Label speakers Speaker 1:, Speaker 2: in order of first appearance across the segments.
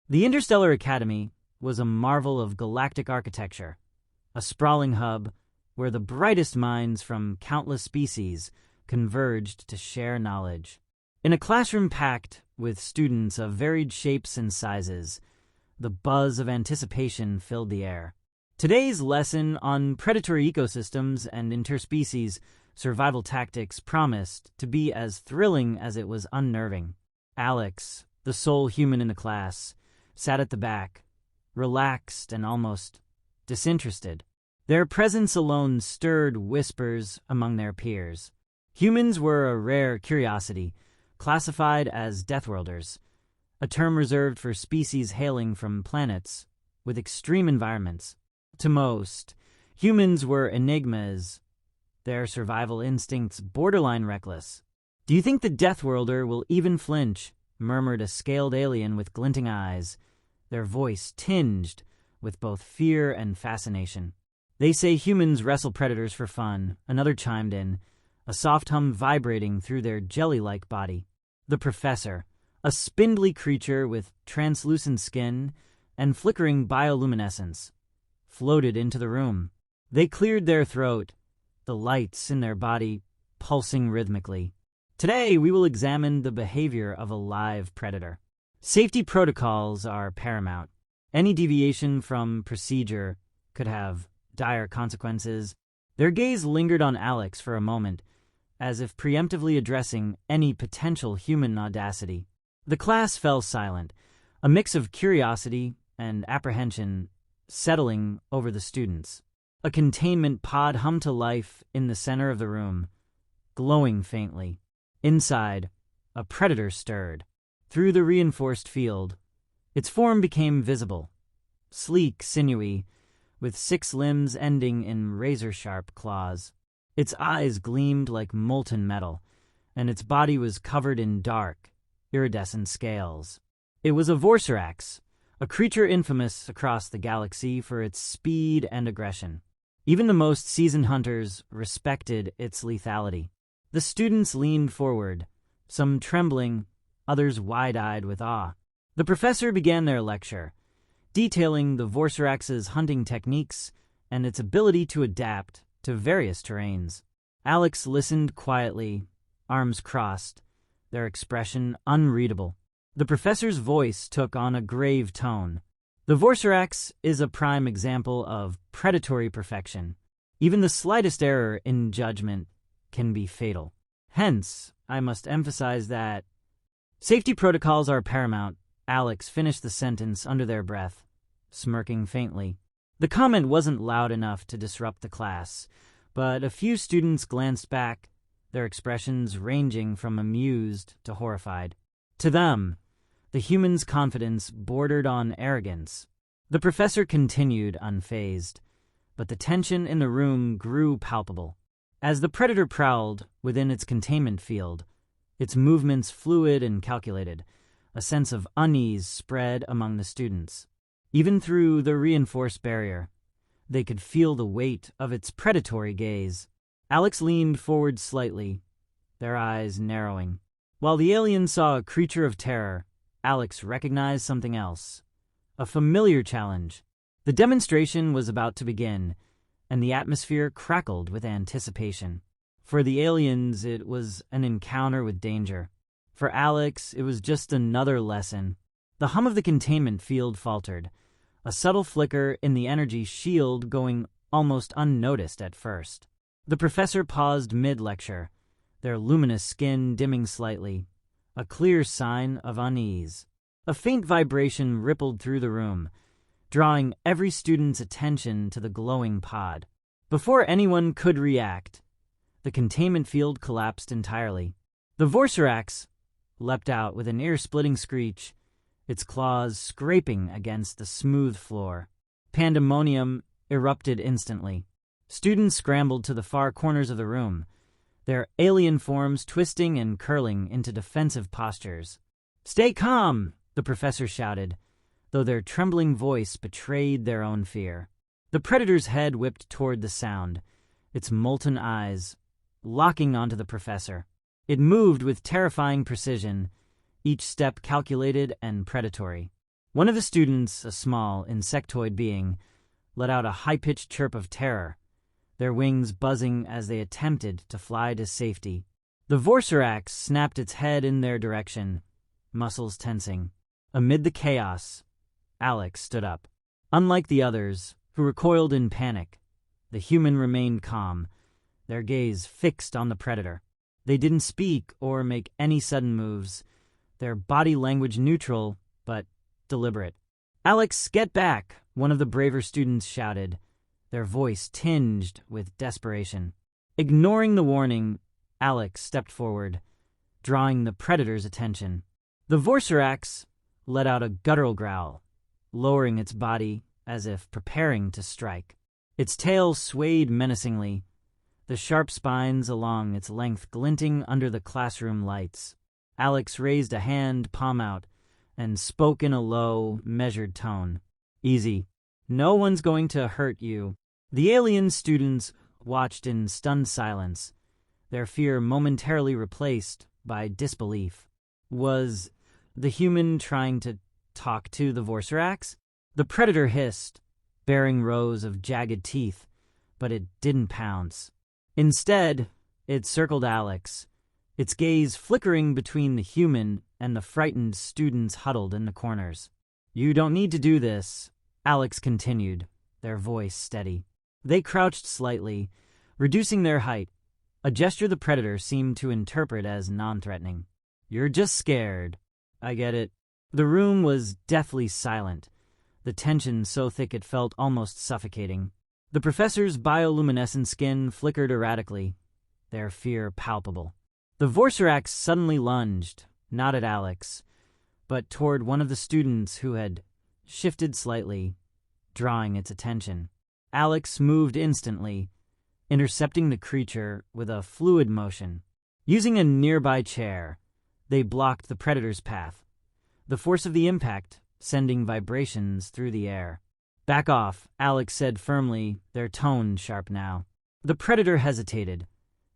Speaker 1: The Interstellar Academy was a marvel of galactic architecture, a sprawling hub where the brightest minds from countless species converged to share knowledge. In a classroom packed with students of varied shapes and sizes, the buzz of anticipation filled the air. Today's lesson on predatory ecosystems and interspecies survival tactics promised to be as thrilling as it was unnerving. Alex, the sole human in the class, sat at the back, relaxed and almost disinterested. Their presence alone stirred whispers among their peers. Humans were a rare curiosity, classified as Deathworlders, a term reserved for species hailing from planets with extreme environments. To most, humans were enigmas, their survival instincts borderline reckless. "Do you think the Deathworlder will even flinch?" murmured a scaled alien with glinting eyes, their voice tinged with both fear and fascination. "They say humans wrestle predators for fun," another chimed in, a soft hum vibrating through their jelly-like body. The professor, a spindly creature with translucent skin and flickering bioluminescence, floated into the room. They cleared their throat, the lights in their body pulsing rhythmically. "Today we will examine the behavior of a live predator. Safety protocols are paramount. Any deviation from procedure could have dire consequences." Their gaze lingered on Alex for a moment, as if preemptively addressing any potential human audacity. The class fell silent, a mix of curiosity and apprehension settling over the students. A containment pod hummed to life in the center of the room, glowing faintly. Inside, a predator stirred. Through the reinforced field, its form became visible, sleek, sinewy, with 6 limbs ending in razor-sharp claws. Its eyes gleamed like molten metal, and its body was covered in dark, iridescent scales. It was a Vorserax, a creature infamous across the galaxy for its speed and aggression. Even the most seasoned hunters respected its lethality. The students leaned forward, some trembling, others wide-eyed with awe. The professor began their lecture, detailing the Vorserax's hunting techniques and its ability to adapt to various terrains. Alex listened quietly, arms crossed, their expression unreadable. The professor's voice took on a grave tone. "The Vorserax is a prime example of predatory perfection. Even the slightest error in judgment can be fatal. Hence, I must emphasize that safety protocols are paramount." Alex finished the sentence under their breath, smirking faintly. The comment wasn't loud enough to disrupt the class, but a few students glanced back, their expressions ranging from amused to horrified. To them, the human's confidence bordered on arrogance. The professor continued unfazed, but the tension in the room grew palpable. As the predator prowled within its containment field, its movements fluid and calculated, a sense of unease spread among the students. Even through the reinforced barrier, they could feel the weight of its predatory gaze. Alex leaned forward slightly, their eyes narrowing. While the alien saw a creature of terror, Alex recognized something else, a familiar challenge. The demonstration was about to begin, and the atmosphere crackled with anticipation. For the aliens, it was an encounter with danger. For Alex, it was just another lesson. The hum of the containment field faltered, a subtle flicker in the energy shield going almost unnoticed at first. The professor paused mid-lecture, their luminous skin dimming slightly, a clear sign of unease. A faint vibration rippled through the room, drawing every student's attention to the glowing pod. Before anyone could react, the containment field collapsed entirely. The Vorserax leapt out with an ear-splitting screech, its claws scraping against the smooth floor. Pandemonium erupted instantly. Students scrambled to the far corners of the room, their alien forms twisting and curling into defensive postures. "Stay calm!" the professor shouted, though their trembling voice betrayed their own fear. The predator's head whipped toward the sound, its molten eyes locking onto the professor. It moved with terrifying precision, each step calculated and predatory. One of the students, a small, insectoid being, let out a high-pitched chirp of terror, their wings buzzing as they attempted to fly to safety. The Vorcerax snapped its head in their direction, muscles tensing. Amid the chaos, Alex stood up. Unlike the others, who recoiled in panic, the human remained calm, their gaze fixed on the predator. They didn't speak or make any sudden moves, their body language neutral, but deliberate. "Alex, get back!" one of the braver students shouted, their voice tinged with desperation. Ignoring the warning, Alex stepped forward, drawing the predator's attention. The Vorcerax let out a guttural growl, lowering its body as if preparing to strike. Its tail swayed menacingly, the sharp spines along its length glinting under the classroom lights. Alex raised a hand, palm out, and spoke in a low, measured tone. "Easy. No one's going to hurt you." The alien students watched in stunned silence, their fear momentarily replaced by disbelief. Was the human trying to talk to the Vorcerax? The predator hissed, baring rows of jagged teeth, but it didn't pounce. Instead, it circled Alex, its gaze flickering between the human and the frightened students huddled in the corners. "You don't need to do this," Alex continued, their voice steady. They crouched slightly, reducing their height, a gesture the predator seemed to interpret as non-threatening. "You're just scared. I get it." The room was deathly silent, the tension so thick it felt almost suffocating. The professor's bioluminescent skin flickered erratically, their fear palpable. The Vorcerax suddenly lunged, not at Alex, but toward one of the students who had shifted slightly, drawing its attention. Alex moved instantly, intercepting the creature with a fluid motion. Using a nearby chair, they blocked the predator's path, the force of the impact sending vibrations through the air. "Back off," Alex said firmly, their tone sharp now. The predator hesitated,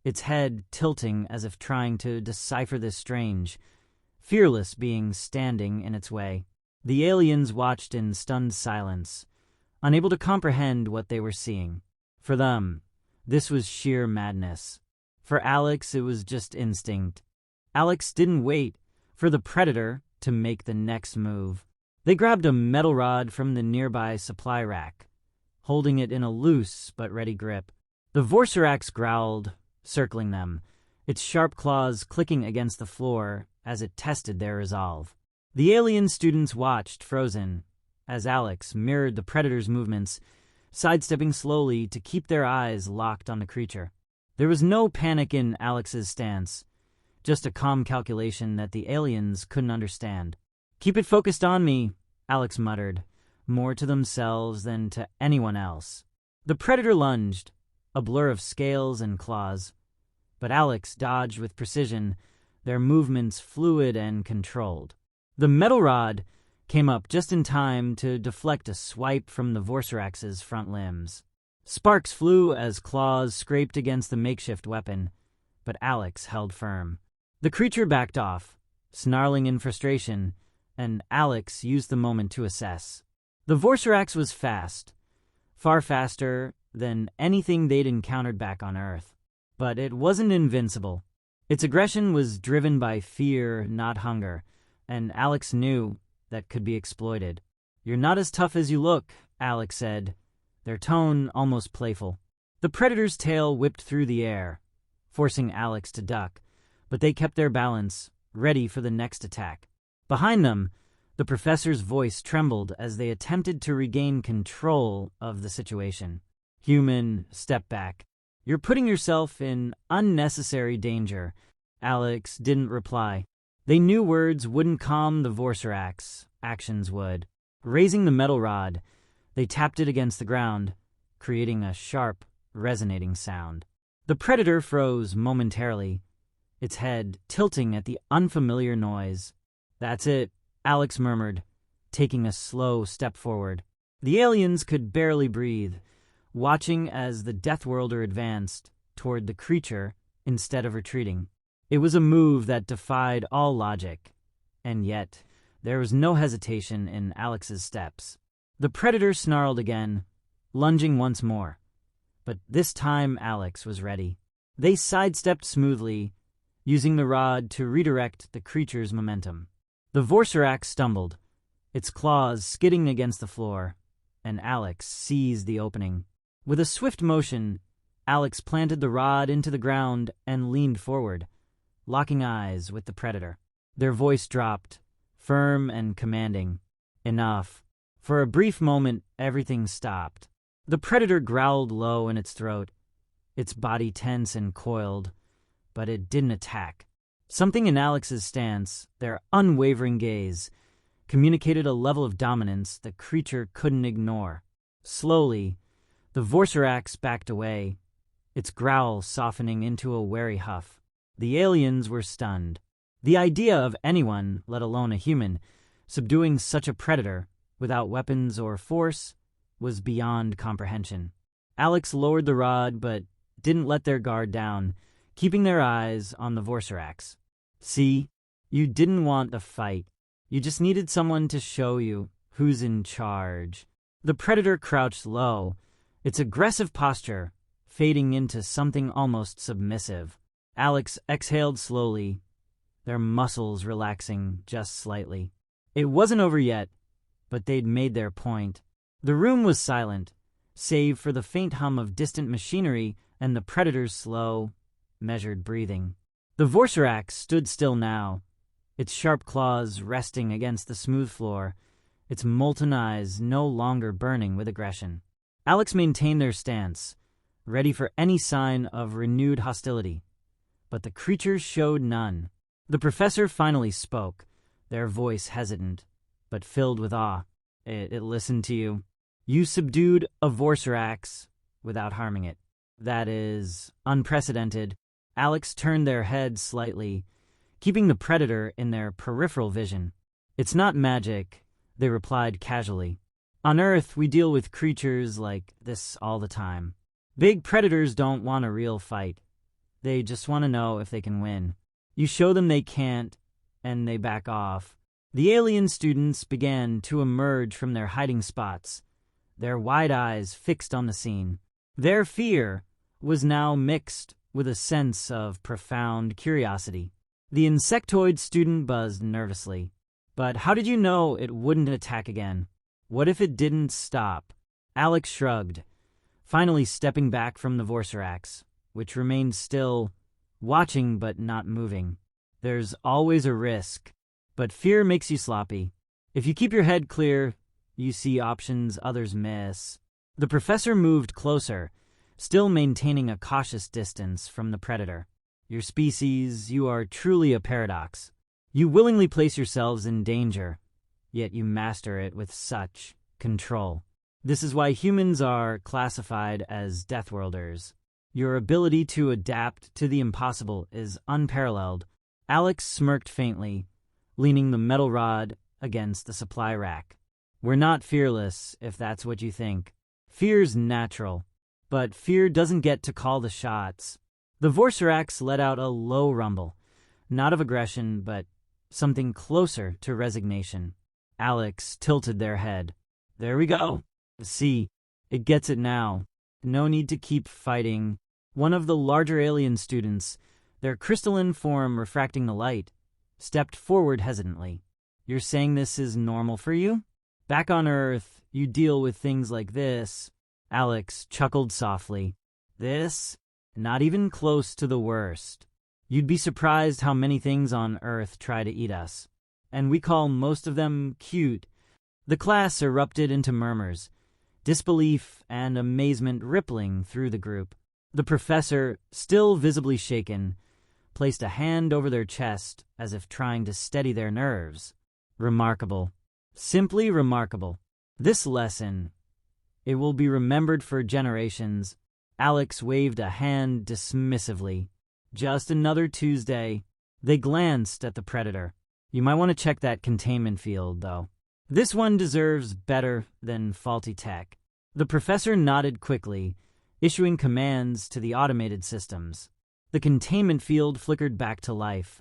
Speaker 1: its head tilting as if trying to decipher this strange, fearless being standing in its way. The aliens watched in stunned silence, unable to comprehend what they were seeing. For them, this was sheer madness. For Alex, it was just instinct. Alex didn't wait for the predator to make the next move. They grabbed a metal rod from the nearby supply rack, holding it in a loose but ready grip. The Vorcerax growled, circling them, its sharp claws clicking against the floor as it tested their resolve. The alien students watched, frozen, as Alex mirrored the predator's movements, sidestepping slowly to keep their eyes locked on the creature. There was no panic in Alex's stance, just a calm calculation that the aliens couldn't understand. "Keep it focused on me," Alex muttered, more to themselves than to anyone else. The predator lunged, a blur of scales and claws, but Alex dodged with precision, their movements fluid and controlled. The metal rod came up just in time to deflect a swipe from the Vorcerax's front limbs. Sparks flew as claws scraped against the makeshift weapon, but Alex held firm. The creature backed off, snarling in frustration, and Alex used the moment to assess. The Vorcerax was fast, far faster than anything they'd encountered back on Earth. But it wasn't invincible. Its aggression was driven by fear, not hunger, and Alex knew that could be exploited. "You're not as tough as you look," Alex said, their tone almost playful. The predator's tail whipped through the air, forcing Alex to duck, but they kept their balance, ready for the next attack. Behind them, the professor's voice trembled as they attempted to regain control of the situation. "Human, step back. You're putting yourself in unnecessary danger." Alex didn't reply. They knew words wouldn't calm the Vorcerax, actions would. Raising the metal rod, they tapped it against the ground, creating a sharp, resonating sound. The predator froze momentarily, its head tilting at the unfamiliar noise. "That's it," Alex murmured, taking a slow step forward. The aliens could barely breathe, watching as the Deathworlder advanced toward the creature instead of retreating. It was a move that defied all logic, and yet There was no hesitation in Alex's steps. The predator snarled again, lunging once more. But this time Alex was ready. They sidestepped smoothly, using the rod to redirect the creature's momentum. The Vorcerax stumbled, its claws skidding against the floor, and Alex seized the opening. With a swift motion, Alex planted the rod into the ground and leaned forward, locking eyes with the predator. Their voice dropped, firm and commanding. Enough. For a brief moment, everything stopped. The predator growled low in its throat, its body tense and coiled, but it didn't attack. Something in Alex's stance, their unwavering gaze, communicated a level of dominance the creature couldn't ignore. Slowly, the Vorcerax backed away, its growl softening into a wary huff. The aliens were stunned. The idea of anyone, let alone a human, subduing such a predator without weapons or force was beyond comprehension. Alex lowered the rod but didn't let their guard down, keeping their eyes on the Vorcerax. See, you didn't want a fight. You just needed someone to show you who's in charge. The predator crouched low, its aggressive posture fading into something almost submissive. Alex exhaled slowly, their muscles relaxing just slightly. It wasn't over yet, but they'd made their point. The room was silent, save for the faint hum of distant machinery and the predator's slow, measured breathing. The Vorcerax stood still now, its sharp claws resting against the smooth floor, its molten eyes no longer burning with aggression. Alex maintained their stance, ready for any sign of renewed hostility, but the creatures showed none. The professor finally spoke, their voice hesitant, but filled with awe. It listened to you. You subdued a Vorcerax without harming it. That is unprecedented. Alex turned their head slightly, keeping the predator in their peripheral vision. It's not magic, they replied casually. On Earth, we deal with creatures like this all the time. Big predators don't want a real fight. They just want to know if they can win. You show them they can't, and they back off. The alien students began to emerge from their hiding spots, their wide eyes fixed on the scene. Their fear was now mixed with a sense of profound curiosity. The insectoid student buzzed nervously. But how did you know it wouldn't attack again? What if it didn't stop? Alex shrugged, finally stepping back from the Vorcerax, which remained still, watching but not moving. There's always a risk, but fear makes you sloppy. If you keep your head clear, you see options others miss. The professor moved closer, still maintaining a cautious distance from the predator. Your species, you are truly a paradox. You willingly place yourselves in danger, yet you master it with such control. This is why humans are classified as Deathworlders. Your ability to adapt to the impossible is unparalleled. Alex smirked faintly, leaning the metal rod against the supply rack. We're not fearless, if that's what you think. Fear's natural, but fear doesn't get to call the shots. The Vorcerax let out a low rumble, not of aggression, but something closer to resignation. Alex tilted their head. There we go. See, it gets it now. No need to keep fighting. One of the larger alien students, their crystalline form refracting the light, stepped forward hesitantly. You're saying this is normal for you? Back on Earth, you deal with things like this. Alex chuckled softly. This? Not even close to the worst. You'd be surprised how many things on Earth try to eat us. And we call most of them cute. The class erupted into murmurs, disbelief and amazement rippling through the group. The professor, still visibly shaken, placed a hand over their chest as if trying to steady their nerves. Remarkable. Simply remarkable. This lesson, it will be remembered for generations. Alex waved a hand dismissively. Just another Tuesday. They glanced at the predator. You might want to check that containment field, though. This one deserves better than faulty tech. The professor nodded quickly, issuing commands to the automated systems. The containment field flickered back to life,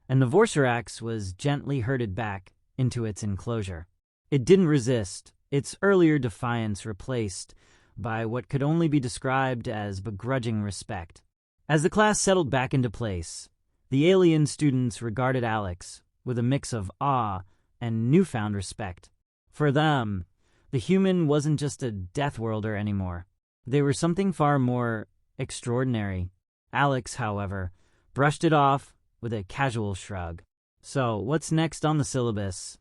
Speaker 1: and the Vorcerax was gently herded back into its enclosure. It didn't resist, its earlier defiance replaced by what could only be described as begrudging respect. As the class settled back into place, the alien students regarded Alex with a mix of awe and newfound respect. For them, the human wasn't just a Deathworlder anymore. They were something far more extraordinary. Alex, however, brushed it off with a casual shrug. So, what's next on the syllabus?